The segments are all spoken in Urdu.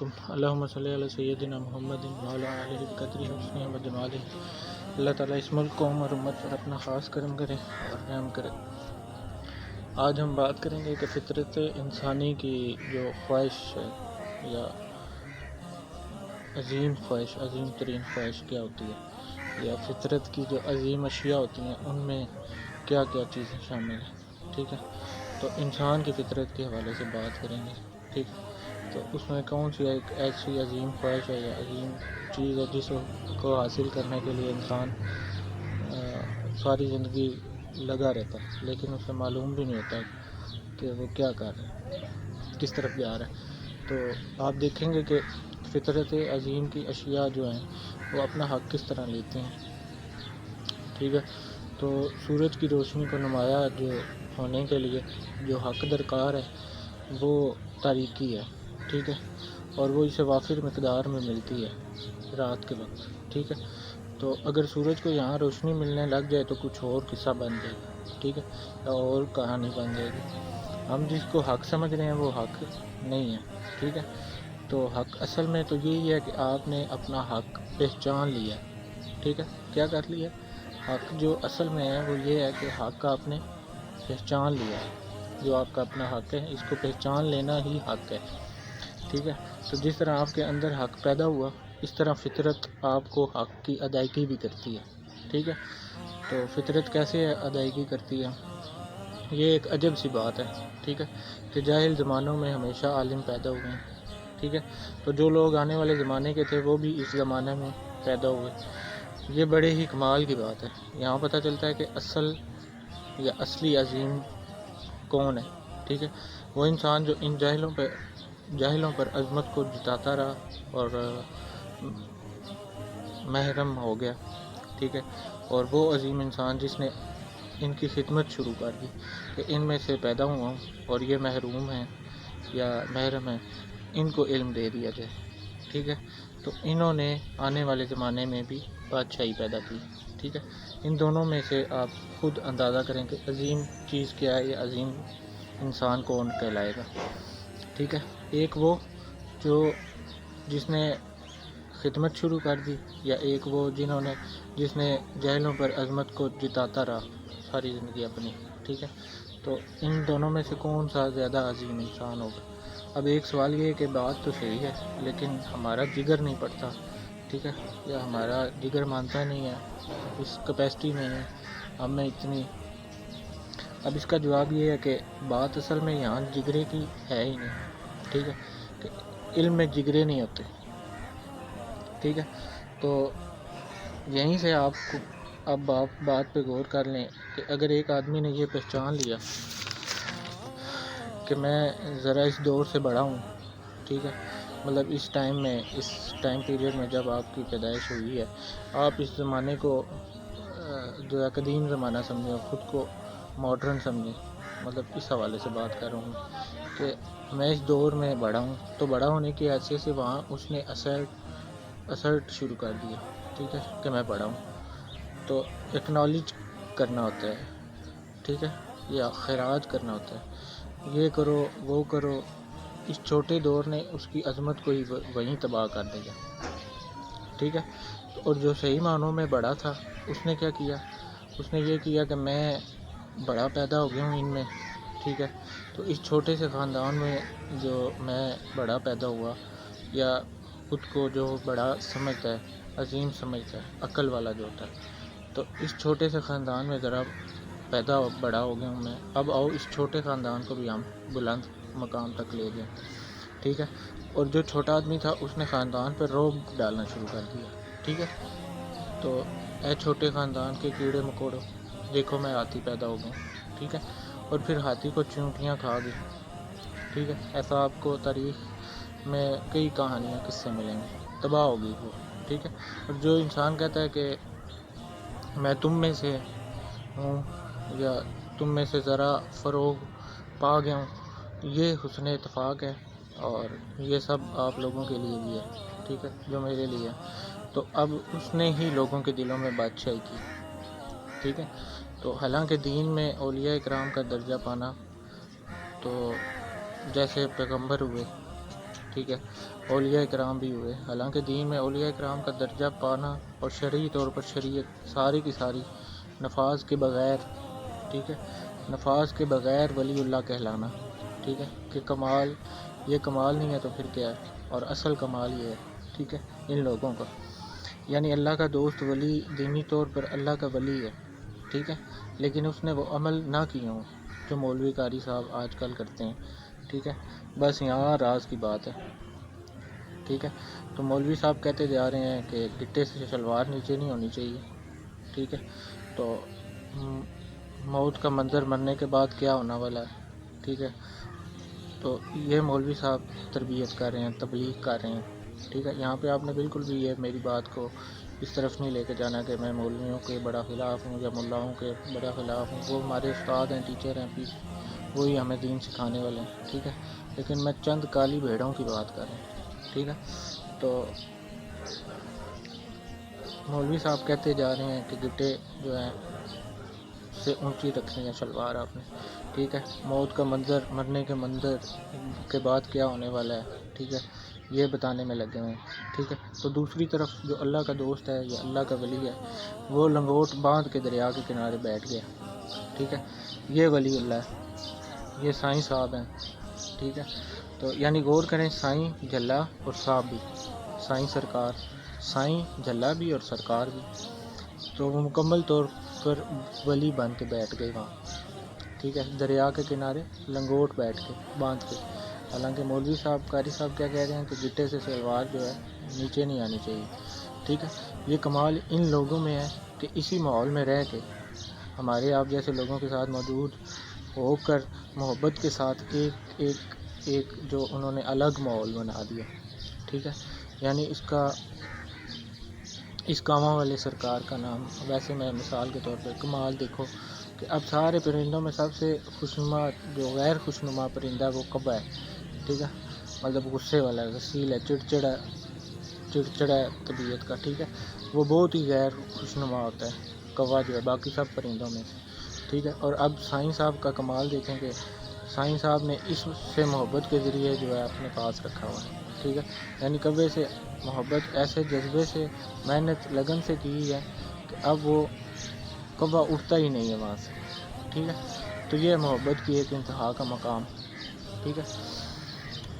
علیکم اللہم صلی علی سیدنا محمد وعلی آلہ بقدرہ حسنہ و جمالہ۔ اللہ تعالیٰ اس ملک قوم اور امت پر اپنا خاص کرم کرے اور رحم کرے۔ آج ہم بات کریں گے کہ فطرت انسانی کی جو خواہش ہے یا عظیم ترین خواہش کیا ہوتی ہے، یا فطرت کی جو عظیم اشیاء ہوتی ہیں ان میں کیا کیا چیزیں شامل ہیں۔ ٹھیک ہے، تو انسان کی فطرت کے حوالے سے بات کریں گے۔ ٹھیک ہے، تو اس میں کون سی ایک ایسی عظیم خواہش ہے یا عظیم چیز ہے جس کو حاصل کرنے کے لیے انسان ساری زندگی لگا رہتا ہے، لیکن اسے معلوم بھی نہیں ہوتا کہ وہ کیا کر رہا ہے، کس طرف جا رہا ہے۔ تو آپ دیکھیں گے کہ فطرت عظیم کی اشیاء جو ہیں وہ اپنا حق کس طرح لیتے ہیں۔ ٹھیک ہے، تو سورج کی روشنی کو نمایاں جو ہونے کے لیے جو حق درکار ہے وہ تاریکی ہے۔ ٹھیک ہے، اور وہ اسے وافر مقدار میں ملتی ہے رات کے وقت۔ ٹھیک ہے، تو اگر سورج کو یہاں روشنی ملنے لگ جائے تو کچھ اور قصہ بن جائے گا۔ ٹھیک ہے، یا اور کہانی بن جائے گی۔ ہم جس کو حق سمجھ رہے ہیں وہ حق نہیں ہے۔ ٹھیک ہے، تو حق اصل میں تو یہی ہے کہ آپ نے اپنا حق پہچان لیا ہے۔ ٹھیک ہے، کیا کر لیا؟ حق جو اصل میں ہے وہ یہ ہے کہ حق آپ نے پہچان لیا ہے۔ جو آپ کا اپنا حق ہے اس کو پہچان لینا ہی حق ہے۔ ٹھیک ہے، تو جس طرح آپ کے اندر حق پیدا ہوا اس طرح فطرت آپ کو حق کی ادائیگی بھی کرتی ہے۔ ٹھیک ہے، تو فطرت کیسے ادائیگی کرتی ہے؟ یہ ایک عجب سی بات ہے۔ ٹھیک ہے، کہ جاہل زمانوں میں ہمیشہ عالم پیدا ہوئے ہیں۔ ٹھیک ہے، تو جو لوگ آنے والے زمانے کے تھے وہ بھی اس زمانے میں پیدا ہوئے۔ یہ بڑے ہی کمال کی بات ہے۔ یہاں پتہ چلتا ہے کہ اصلی عظیم کون ہے۔ ٹھیک ہے، وہ انسان جو ان جاہلوں پر عظمت کو جتاتا رہا اور محرم ہو گیا۔ ٹھیک ہے، اور وہ عظیم انسان جس نے ان کی خدمت شروع کر دی کہ ان میں سے پیدا ہوا ہوں اور یہ محروم ہیں یا محرم ہیں، ان کو علم دے دیا جائے۔ ٹھیک ہے، تو انہوں نے آنے والے زمانے میں بھی بادشاہی پیدا کی۔ ٹھیک ہے، ان دونوں میں سے آپ خود اندازہ کریں کہ عظیم چیز کیا ہے، یا عظیم انسان کون کہلائے گا۔ ٹھیک ہے، ایک وہ جس نے خدمت شروع کر دی، یا ایک وہ جس نے جاہلوں پر عظمت کو جتاتا رہا ساری زندگی اپنی۔ ٹھیک ہے، تو ان دونوں میں سے کون سا زیادہ عظیم انسان ہوگا؟ اب ایک سوال یہ ہے کہ بات تو صحیح ہے لیکن ہمارا جگر نہیں پڑتا۔ ٹھیک ہے، یا ہمارا جگر مانتا نہیں ہے، اس کیپیسٹی نہیں ہے ہم میں اتنی۔ اب اس کا جواب یہ ہے کہ بات اصل میں یہاں جگرے کی ہے ہی نہیں۔ ٹھیک ہے، کہ علم میں جگرے نہیں ہوتے۔ ٹھیک ہے، تو یہیں سے اب بات پہ غور کر لیں کہ اگر ایک آدمی نے یہ پہچان لیا کہ میں ذرا اس دور سے بڑا ہوں۔ ٹھیک ہے، مطلب اس ٹائم پیریڈ میں جب آپ کی پیدائش ہوئی ہے، آپ اس زمانے کو جو قدیم زمانہ سمجھیں اور خود کو ماڈرن سمجھیں، مطلب اس حوالے سے بات کر رہا ہوں کہ میں اس دور میں بڑا ہوں، تو بڑا ہونے کی حیثیت سے وہاں اس نے اسرٹ شروع کر دیا۔ ٹھیک ہے، کہ میں بڑا ہوں، تو ایکنالج کرنا ہوتا ہے۔ ٹھیک ہے، یا خراج کرنا ہوتا ہے، یہ کرو وہ کرو۔ اس چھوٹے دور نے اس کی عظمت کو ہی وہیں تباہ کر دیا۔ ٹھیک ہے، اور جو صحیح معنوں میں بڑا تھا اس نے کیا کیا؟ اس نے یہ کیا کہ میں بڑا پیدا ہو گیا ہوں ان میں۔ ٹھیک ہے، تو اس چھوٹے سے خاندان میں جو میں بڑا پیدا ہوا، یا خود کو جو بڑا سمجھتا ہے، عظیم سمجھتا ہے، عقل والا جو ہوتا ہے، تو اس چھوٹے سے خاندان میں ذرا بڑا ہو گیا ہوں میں۔ اب آؤ اس چھوٹے خاندان کو بھی ہم بلند مقام تک لے جائیں۔ ٹھیک ہے، اور جو چھوٹا آدمی تھا اس نے خاندان پر رعب ڈالنا شروع کر دیا۔ ٹھیک ہے، تو اے چھوٹے خاندان کے کیڑے مکوڑوں، دیکھو میں ہاتھی پیدا ہو گیا۔ ٹھیک ہے، اور پھر ہاتھی کو چیونٹیاں کھا گئی۔ ٹھیک ہے، ایسا آپ کو تاریخ میں کئی کہانیاں قصے ملیں گے، تباہ ہو گئی وہ۔ ٹھیک ہے، اور جو انسان کہتا ہے کہ میں تم میں سے ہوں یا تم میں سے ذرا فروغ پا گیا ہوں، یہ حسن اتفاق ہے، اور یہ سب آپ لوگوں کے لیے بھی ہے۔ ٹھیک ہے، جو میرے لیے ہے، تو اب اس نے ہی لوگوں کے دلوں میں بادشاہی کی۔ ٹھیک ہے، تو حالانکہ دین میں اولیاء اکرام کا درجہ پانا تو جیسے پیغمبر ہوئے، ٹھیک ہے، اولیاء کرام بھی ہوئے. حالانکہ دین میں اولیاء کرام کا درجہ پانا اور شرعی طور پر شریعت ساری کی ساری نفاذ کے بغیر، ٹھیک ہے، نفاذ کے بغیر ولی اللہ کہلانا، ٹھیک ہے، کہ کمال، یہ کمال نہیں ہے تو پھر کیا ہے؟ اور اصل کمال یہ ہے، ٹھیک ہے، ان لوگوں کا، یعنی اللہ کا دوست ولی دینی طور پر اللہ کا ولی ہے، ٹھیک ہے، لیکن اس نے وہ عمل نہ کیے ہوں جو مولوی قاری صاحب آج کل کرتے ہیں، ٹھیک ہے. بس یہاں راز کی بات ہے، ٹھیک ہے. تو مولوی صاحب کہتے جا رہے ہیں کہ گٹے سے شلوار نیچے نہیں ہونی چاہیے، ٹھیک ہے. تو موت کا منظر مرنے کے بعد کیا ہونا والا ہے، ٹھیک ہے. تو یہ مولوی صاحب تربیت کر رہے ہیں، تبلیغ کر رہے ہیں، ٹھیک ہے. یہاں پہ آپ نے بالکل بھی یہ میری بات کو اس طرف نہیں لے کے جانا کہ میں مولویوں کے بڑا خلاف ہوں یا ملاؤں کے بڑا خلاف ہوں. وہ ہمارے استاد ہیں، ٹیچر ہیں، پھر وہی ہمیں دین سکھانے والے ہیں، ٹھیک ہے. لیکن میں چند کالی بھیڑوں کی بات کر رہا ہوں، ٹھیک ہے. تو مولوی صاحب کہتے جا رہے ہیں کہ گٹے جو ہیں سے اونچی رکھنی ہے شلوار آپ نے، ٹھیک ہے. موت کا منظر، مرنے کے منظر کے بعد کیا ہونے والا ہے، ٹھیک ہے، یہ بتانے میں لگے ہوئے ہیں، ٹھیک ہے. تو دوسری طرف جو اللہ کا دوست ہے یا اللہ کا ولی ہے، وہ لنگوٹ باندھ کے دریا کے کنارے بیٹھ گیا، ٹھیک ہے. یہ ولی اللہ ہے، یہ سائیں صاحب ہیں، ٹھیک ہے. تو یعنی غور کریں، سائیں جھلا اور صاحب بھی، سائیں سرکار، سائیں جھلا بھی اور سرکار بھی. تو وہ مکمل طور پر ولی بن کے بیٹھ گئے وہاں، ٹھیک ہے، دریا کے کنارے لنگوٹ بیٹھ کے باندھ کے. حالانکہ مولوی صاحب، قاری صاحب کیا کہہ رہے ہیں کہ گٹے سے شلوار جو ہے نیچے نہیں آنی چاہیے، ٹھیک ہے. یہ کمال ان لوگوں میں ہے کہ اسی ماحول میں رہ کے ہمارے آپ جیسے لوگوں کے ساتھ موجود ہو کر محبت کے ساتھ ایک جو انہوں نے الگ ماحول بنا دیا، ٹھیک ہے. یعنی اس کاماں والے سرکار کا نام، ویسے میں مثال کے طور پہ کمال دیکھو کہ اب سارے پرندوں میں سب سے خوشنما، جو غیر خوشنما پرندہ ہے وہ کبا ہے، ٹھیک ہے. مطلب غصے والا ہے، غسیل ہے، چڑچڑا ہے طبیعت کا، ٹھیک ہے. وہ بہت ہی غیر خوشنما ہوتا ہے کوا جو ہے باقی سب پرندوں میں سے، ٹھیک ہے. اور اب سائیں صاحب کا کمال دیکھیں کہ سائیں صاحب نے اس سے محبت کے ذریعے جو ہے اپنے پاس رکھا ہوا ہے، ٹھیک ہے. یعنی کبے سے محبت ایسے جذبے سے، محنت، لگن سے کی ہے کہ اب وہ کبا اٹھتا ہی نہیں ہے وہاں سے، ٹھیک ہے. تو یہ محبت کی ایک انتہا کا مقام، ٹھیک ہے،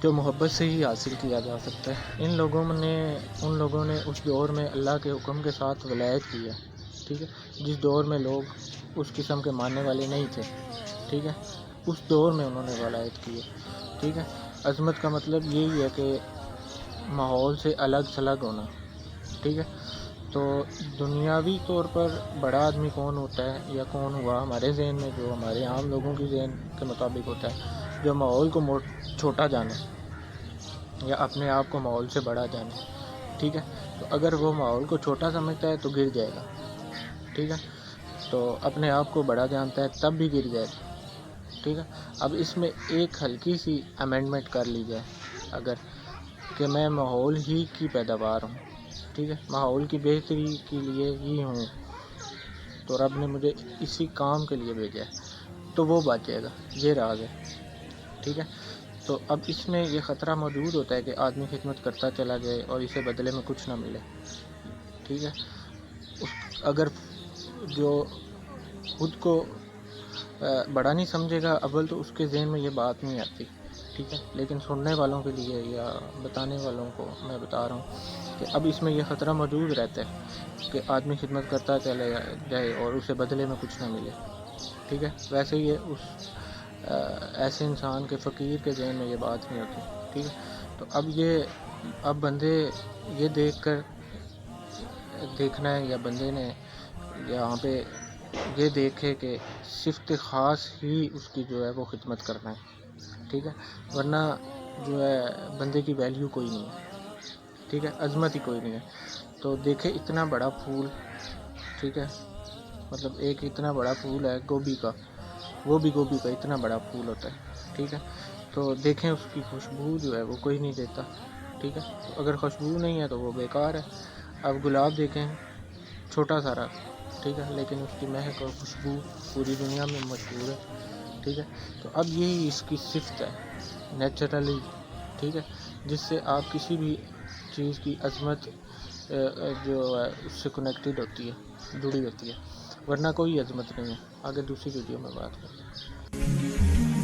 جو محبت سے ہی حاصل کیا جا سکتا ہے. ان لوگوں نے اس دور میں اللہ کے حکم کے ساتھ ولایت کی ہے، ٹھیک ہے، جس دور میں لوگ اس قسم کے ماننے والے نہیں تھے، ٹھیک ہے. اس دور میں انہوں نے ولایت کی ہے، ٹھیک ہے. عظمت کا مطلب یہی ہے کہ ماحول سے الگ تھلگ ہونا، ٹھیک ہے. تو دنیاوی طور پر بڑا آدمی کون ہوتا ہے یا کون ہوا ہمارے ذہن میں، جو ہمارے عام لوگوں کی ذہن کے مطابق ہوتا ہے، جو ماحول کو چھوٹا جانے یا اپنے آپ کو ماحول سے بڑا جانے، ٹھیک ہے. تو اگر وہ ماحول کو چھوٹا سمجھتا ہے تو گر جائے گا، ٹھیک ہے. تو اپنے آپ کو بڑا جانتا ہے تب بھی گر جائے گا، ٹھیک ہے. اب اس میں ایک ہلکی سی امینڈمنٹ کر لی جائے اگر، کہ میں ماحول ہی کی پیداوار ہوں، ٹھیک ہے، ماحول کی بہتری کے لیے ہی ہوں، تو رب نے مجھے اسی کام کے لیے بھیجا ہے، تو وہ بچ جائے گا. یہ راز ہے، ٹھیک ہے. تو اب اس میں یہ خطرہ موجود ہوتا ہے کہ آدمی خدمت کرتا چلا جائے اور اسے بدلے میں کچھ نہ ملے، ٹھیک ہے. اگر جو خود کو بڑا نہیں سمجھے گا اول تو اس کے ذہن میں یہ بات نہیں آتی، ٹھیک ہے. لیکن سننے والوں کے لیے یا بتانے والوں کو میں بتا رہا ہوں کہ اب اس میں یہ خطرہ موجود رہتا ہے کہ آدمی خدمت کرتا چلا جائے اور اسے بدلے میں کچھ نہ ملے، ٹھیک ہے. ویسے ہی اس ایسے انسان کے فقیر کے ذہن میں یہ بات نہیں ہوتی، ٹھیک ہے. تو اب بندے یہ دیکھنا ہے، یا بندے نے یہاں پہ یہ دیکھے کہ صفت خاص ہی اس کی جو ہے وہ خدمت کرنا ہے، ٹھیک ہے. ورنہ جو ہے بندے کی ویلیو کوئی نہیں ہے، ٹھیک ہے، عظمت ہی کوئی نہیں ہے. تو دیکھے اتنا بڑا پھول، ٹھیک ہے، مطلب ایک اتنا بڑا پھول ہے گوبھی کا، وہ بھی گوبھی کا اتنا بڑا پھول ہوتا ہے، ٹھیک ہے. تو دیکھیں اس کی خوشبو جو ہے وہ کوئی نہیں دیتا، ٹھیک ہے. تو اگر خوشبو نہیں ہے تو وہ بیکار ہے. اب گلاب دیکھیں، چھوٹا سارا، ٹھیک ہے، لیکن اس کی مہک اور خوشبو پوری دنیا میں مشہور ہے، ٹھیک ہے. تو اب یہی اس کی صفت ہے نیچرلی، ٹھیک ہے. جس سے آپ کسی بھی چیز کی عظمت جو ہے اس سے کنیکٹڈ ہوتی ہے، جڑی ہوتی ہے، ورنہ کوئی عظمت نہیں ہے۔ آگے دوسری ویڈیو میں بات کرتے ہیں۔